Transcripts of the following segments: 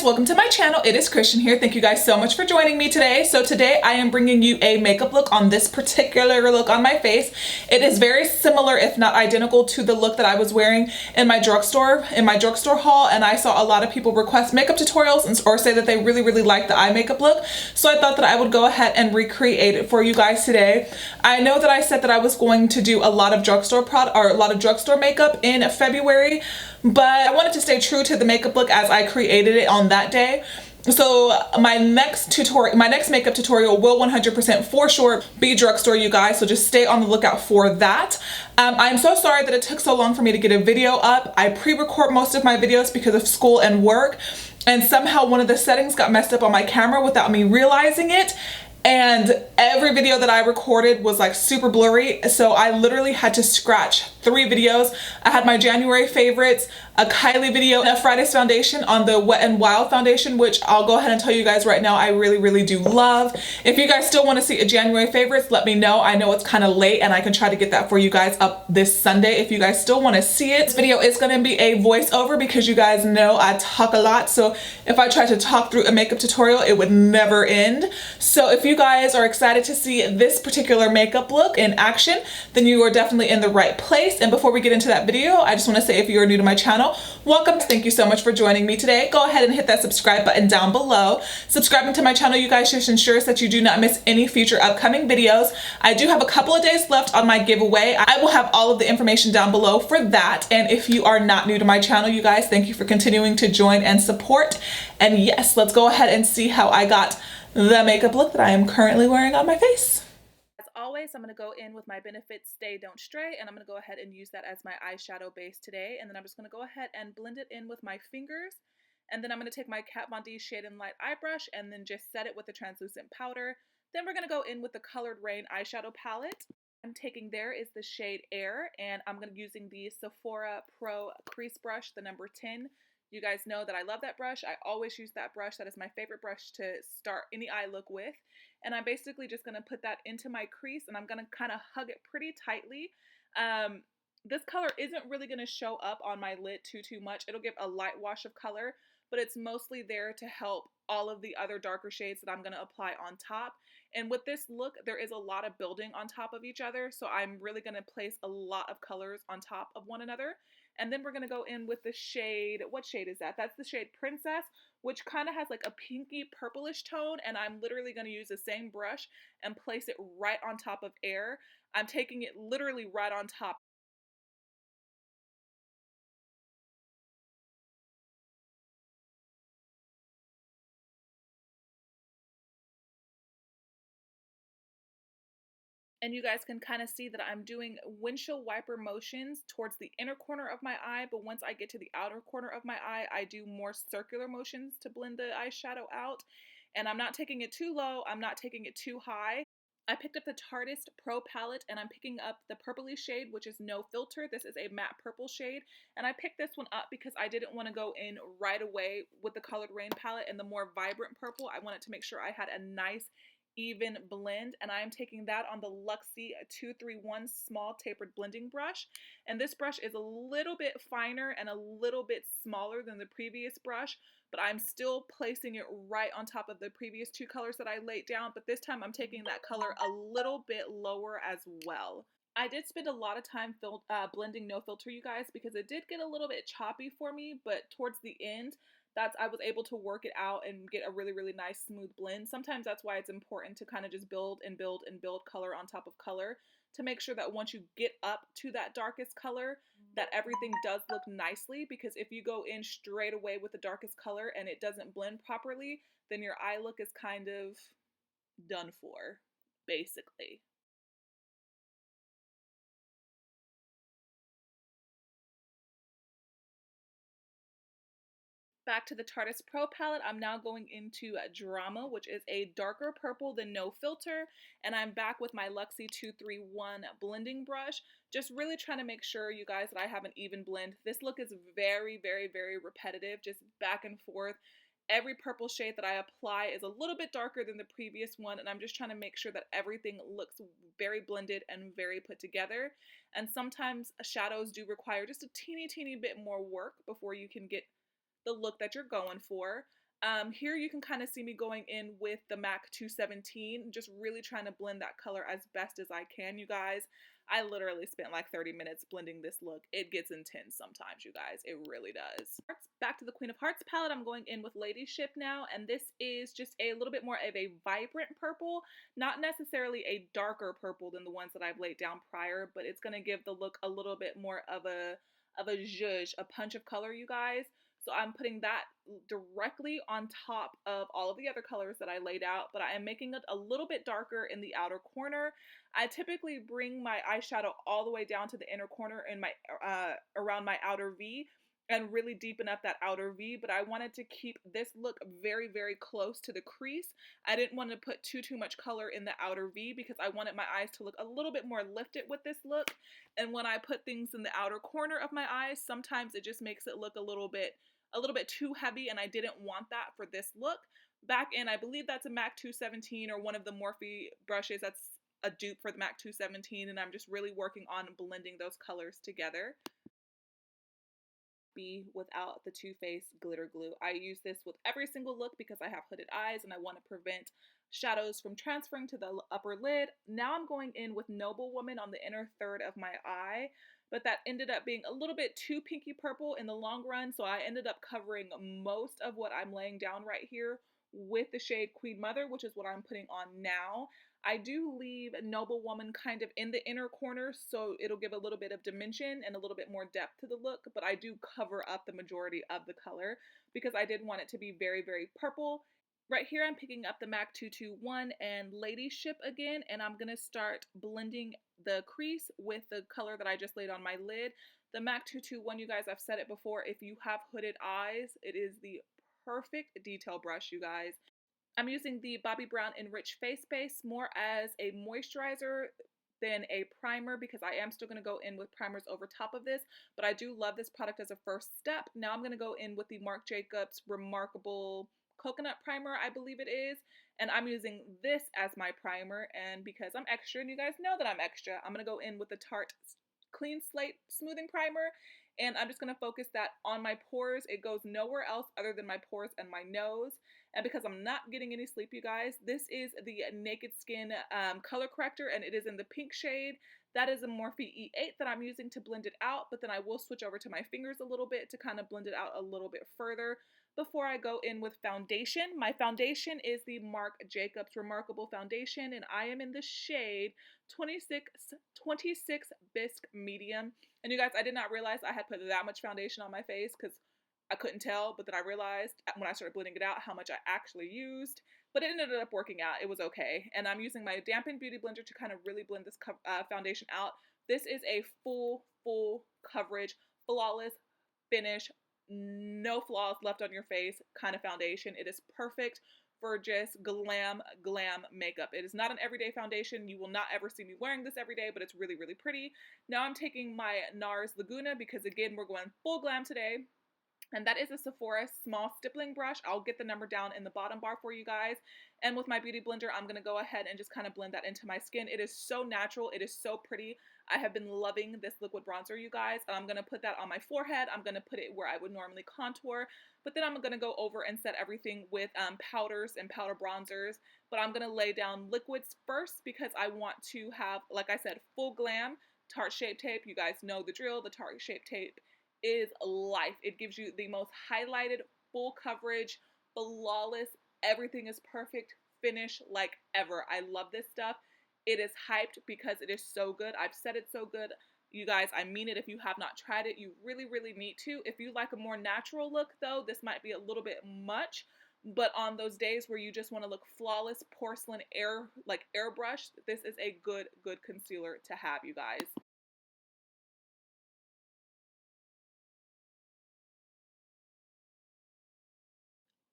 guys, welcome to my channel. It is Christian here. Thank you guys so much for joining me today. So today I am bringing you a makeup look on this particular look on my face. It is very similar, if not identical, to the look that I was wearing in my drugstore haul, and I saw a lot of people request makeup tutorials or say that they really like the eye makeup look. So I thought that I would go ahead and recreate it for you guys today. I know that I said that I was going to do a lot of drugstore makeup in February, but I wanted to stay true to the makeup look as I created it on that day. So my next makeup tutorial will 100% for sure be drugstore, you guys, so just stay on the lookout for that. I'm so sorry that it took so long for me to get a video up. I pre-record most of my videos because of school and work, and somehow one of the settings got messed up on my camera without me realizing it. And every video that I recorded was like super blurry, so I literally had to scratch 3 videos. I had my January favorites, a Kylie video, and a Friday's foundation on the Wet n Wild foundation, which I'll go ahead and tell you guys right now I really do love. If you guys still want to see a January favorites, let me know. I know it's kind of late and I can try to get that for you guys up this Sunday if you guys still want to see it. This video is going to be a voiceover because you guys know I talk a lot, so if I try to talk through a makeup tutorial, it would never end. So if you guys are excited to see this particular makeup look in action, then you are definitely in the right place. And before we get into that video, I just want to say, if you are new to my channel, welcome. Thank you so much for joining me today. Go ahead and hit that subscribe button down below. Subscribing to my channel, you guys, just ensures that you do not miss any future upcoming videos. I do have a couple of days left on my giveaway. I will have all of the information down below for that. And if you are not new to my channel, you guys, thank you for continuing to join and support. And yes, let's go ahead and see how I got the makeup look that I am currently wearing on my face. As always, I'm going to go in with my Benefit Stay Don't Stray, and I'm going to go ahead and use that as my eyeshadow base today. And then I'm just going to go ahead and blend it in with my fingers. And then I'm going to take my Kat Von D Shade and Light eye brush and then just set it with the translucent powder. Then we're going to go in with the Colored Rain eyeshadow palette. I'm taking there is the shade Air, and I'm going to be using the Sephora Pro Crease Brush, the number 10. You guys know that I love that brush. I always use that brush. That is my favorite brush to start any eye look with. And I'm basically just going to put that into my crease, and I'm going to kind of hug it pretty tightly. This color isn't really going to show up on my lid too much. It'll give a light wash of color, but it's mostly there to help all of the other darker shades that I'm going to apply on top. And with this look, there is a lot of building on top of each other, so I'm really going to place a lot of colors on top of one another. And then we're going to go in with the shade, what shade is that? That's the shade Princess, which kind of has like a pinky purplish tone, and I'm literally going to use the same brush and place it right on top of Air. I'm taking it literally right on top. And you guys can kind of see that I'm doing windshield wiper motions towards the inner corner of my eye, but once I get to the outer corner of my eye, I do more circular motions to blend the eyeshadow out. And I'm not taking it too low, I'm not taking it too high. I picked up the Tarteist Pro palette, and I'm picking up the purpley shade, which is No Filter. This is a matte purple shade, and I picked this one up because I didn't want to go in right away with the Colored Rain palette and the more vibrant purple. I wanted to make sure I had a nice even blend, and I am taking that on the Luxie 231 small tapered blending brush. And this brush is a little bit finer and a little bit smaller than the previous brush, but I'm still placing it right on top of the previous 2 colors that I laid down, but this time I'm taking that color a little bit lower as well. I did spend a lot of time blending No Filter, you guys, because it did get a little bit choppy for me, but towards the end, I was able to work it out and get a really nice smooth blend. Sometimes that's why it's important to kind of just build and build and build color on top of color to make sure that once you get up to that darkest color, that everything does look nicely, because if you go in straight away with the darkest color and it doesn't blend properly, then your eye look is kind of done for, basically. Back to the Tarteist Pro palette, I'm now going into Drama, which is a darker purple than No Filter, and I'm back with my Luxie 231 blending brush, just really trying to make sure, you guys, that I have an even blend. This look is very repetitive, just back and forth. Every purple shade that I apply is a little bit darker than the previous one, and I'm just trying to make sure that everything looks very blended and very put together. And sometimes shadows do require just a teeny bit more work before you can get the look that you're going for. Here you can kind of see me going in with the MAC 217, just really trying to blend that color as best as I can, you guys. I literally spent like 30 minutes blending this look. It gets intense sometimes, you guys. It really does. Back to the Queen of Hearts palette, I'm going in with Ladyship now, and this is just a little bit more of a vibrant purple, not necessarily a darker purple than the ones that I've laid down prior, but it's going to give the look a little bit more of a zhuzh, a punch of color, you guys. So I'm putting that directly on top of all of the other colors that I laid out, but I am making it a little bit darker in the outer corner. I typically bring my eyeshadow all the way down to the inner corner in my around my outer V and really deepen up that outer V, but I wanted to keep this look very, very close to the crease. I didn't want to put too much color in the outer V because I wanted my eyes to look a little bit more lifted with this look. And when I put things in the outer corner of my eyes, sometimes it just makes it look a little bit too heavy, and I didn't want that for this look. Back in, I believe that's a MAC 217 or one of the Morphe brushes that's a dupe for the MAC 217, and I'm just really working on blending those colors together. Be without the Too Faced glitter glue. I use this with every single look because I have hooded eyes and I want to prevent shadows from transferring to the upper lid. Now I'm going in with Noble Woman on the inner third of my eye, but that ended up being a little bit too pinky purple in the long run, so I ended up covering most of what I'm laying down right here with the shade Queen Mother, which is what I'm putting on now. I do leave Noble Woman kind of in the inner corner, so it'll give a little bit of dimension and a little bit more depth to the look, but I do cover up the majority of the color because I did want it to be very, very purple. Right here, I'm picking up the MAC 221 and Ladyship again, and I'm going to start blending the crease with the color that I just laid on my lid. The MAC 221, you guys, I've said it before, if you have hooded eyes, it is the perfect detail brush, you guys. I'm using the Bobbi Brown Enriched Face Base more as a moisturizer than a primer because I am still going to go in with primers over top of this, but I do love this product as a first step. Now I'm going to go in with the Marc Jacobs Remarkable Coconut Primer, I believe it is, and I'm using this as my primer, and because I'm extra, and you guys know that I'm extra, I'm going to go in with the Tarte Clean Slate Smoothing Primer, and I'm just going to focus that on my pores. It goes nowhere else other than my pores and my nose. And because I'm not getting any sleep, you guys, this is the Naked Skin color corrector, and it is in the pink shade. That is a Morphe E8 that I'm using to blend it out, but then I will switch over to my fingers a little bit to kind of blend it out a little bit further before I go in with foundation. My foundation is the Marc Jacobs Remarkable Foundation, and I am in the shade 26 Bisque Medium. And you guys, I did not realize I had put that much foundation on my face because I couldn't tell, but then I realized when I started blending it out how much I actually used, but it ended up working out. It was okay. And I'm using my dampened beauty blender to kind of really blend this foundation out. This is a full coverage, flawless finish, no flaws left on your face kind of foundation. It is perfect for just glam makeup. It is not an everyday foundation. You will not ever see me wearing this every day, but it's really, really pretty. Now I'm taking my NARS Laguna because again, we're going full glam today. And that is a Sephora small stippling brush. I'll get the number down in the bottom bar for you guys. And with my beauty blender, I'm going to go ahead and just kind of blend that into my skin. It is so natural. It is so pretty. I have been loving this liquid bronzer, you guys. And I'm going to put that on my forehead. I'm going to put it where I would normally contour. But then I'm going to go over and set everything with powders and powder bronzers. But I'm going to lay down liquids first because I want to have, like I said, full glam. Tarte Shape Tape. You guys know the drill. The Tarte Shape Tape is life. It gives you the most highlighted, full coverage, flawless, everything is perfect finish like ever. I love this stuff. It is hyped because it is so good. I've said it's so good. You guys, I mean it. If you have not tried it, you really, really need to. If you like a more natural look though, this might be a little bit much. But on those days where you just want to look flawless, porcelain airbrush, this is a good concealer to have, you guys.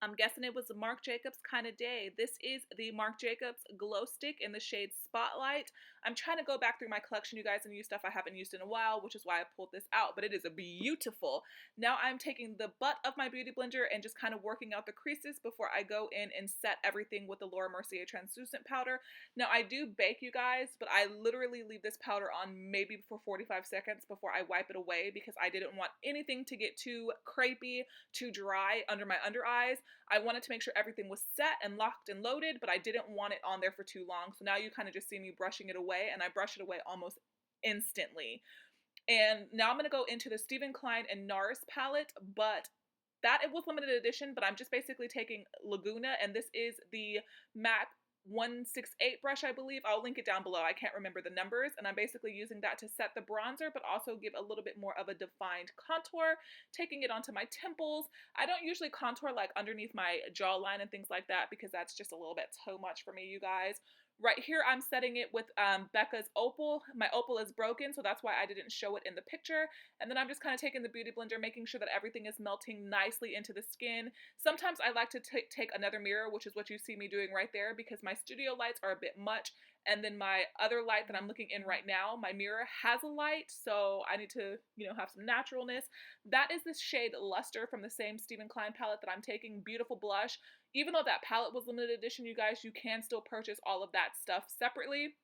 I'm guessing it was a Marc Jacobs kind of day. This is the Marc Jacobs Glow Stick in the shade Spotlight. I'm trying to go back through my collection, you guys, and use stuff I haven't used in a while, which is why I pulled this out, but it is a beautiful. Now I'm taking the butt of my beauty blender and just kind of working out the creases before I go in and set everything with the Laura Mercier translucent powder. Now I do bake, you guys, but I literally leave this powder on maybe for 45 seconds before I wipe it away because I didn't want anything to get too crepey, too dry under my under eyes. I wanted to make sure everything was set and locked and loaded, but I didn't want it on there for too long. So now you kind of just see me brushing it away, and I brush it away almost instantly. And now I'm going to go into the Stephen Klein and NARS palette, but that it was limited edition, but I'm just basically taking Laguna, and this is the MAC 168 brush, I believe. I'll link it down below. I can't remember the numbers, and I'm basically using that to set the bronzer, but also give a little bit more of a defined contour, taking it onto my temples. I don't usually contour like underneath my jawline and things like that because that's just a little bit too much for me, you guys. Right here, I'm setting it with Becca's Opal. My Opal is broken, so that's why I didn't show it in the picture. And then I'm just kind of taking the Beauty Blender, making sure that everything is melting nicely into the skin. Sometimes I like to take another mirror, which is what you see me doing right there, because my studio lights are a bit much. And then my other light that I'm looking in right now, my mirror has a light, so I need to, have some naturalness. That is the shade Luster from the same Stephen Klein palette that I'm taking. Beautiful blush. Even though that palette was limited edition, you guys, you can still purchase all of that stuff separately.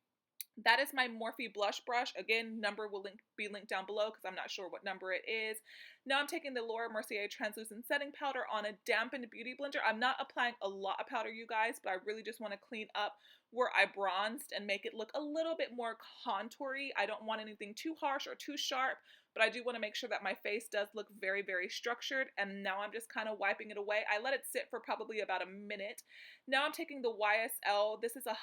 That is my Morphe blush brush. Again, number will be linked down below because I'm not sure what number it is. Now I'm taking the Laura Mercier translucent setting powder on a dampened beauty blender. I'm not applying a lot of powder, you guys, but I really just want to clean up where I bronzed and make it look a little bit more contoury. I don't want anything too harsh or too sharp, but I do want to make sure that my face does look very, very structured. And now I'm just kind of wiping it away. I let it sit for probably about a minute. Now I'm taking the YSL. This is I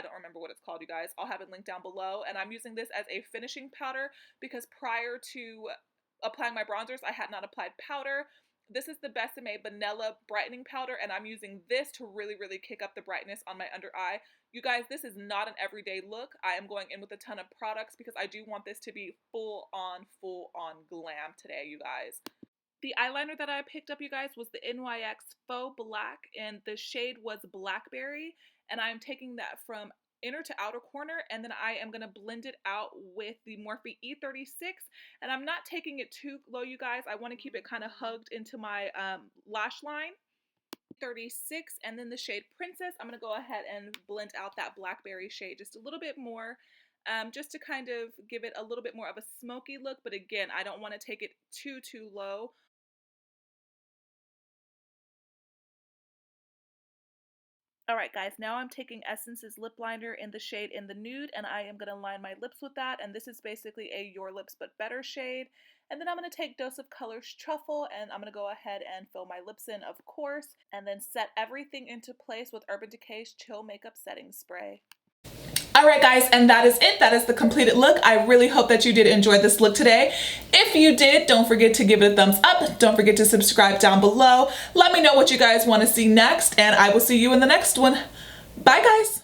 don't remember what it's called, you guys. I'll have it linked down below. And I'm using this as a finishing powder because prior to applying my bronzers, I had not applied powder. This is the Besame Vanilla Brightening Powder, and I'm using this to really, really kick up the brightness on my under eye. You guys, this is not an everyday look. I am going in with a ton of products because I do want this to be full on glam today, you guys. The eyeliner that I picked up, you guys, was the NYX Faux Black, and the shade was Blackberry, and I'm taking that from inner to outer corner, and then I am going to blend it out with the Morphe E36, and I'm not taking it too low, you guys. I want to keep it kind of hugged into my lash line. 36, and then the shade Princess, I'm going to go ahead and blend out that Blackberry shade just a little bit more, just to kind of give it a little bit more of a smoky look, but again, I don't want to take it too low. Alright guys, now I'm taking Essence's lip liner in the shade In the Nude, and I am going to line my lips with that, and this is basically a Your Lips But Better shade. And then I'm going to take Dose of Colors Truffle, and I'm going to go ahead and fill my lips in, of course, and then set everything into place with Urban Decay's Chill Makeup Setting Spray. Alright guys, and that is it. That is the completed look. I really hope that you did enjoy this look today. If you did, don't forget to give it a thumbs up. Don't forget to subscribe down below. Let me know what you guys want to see next, and I will see you in the next one. Bye guys!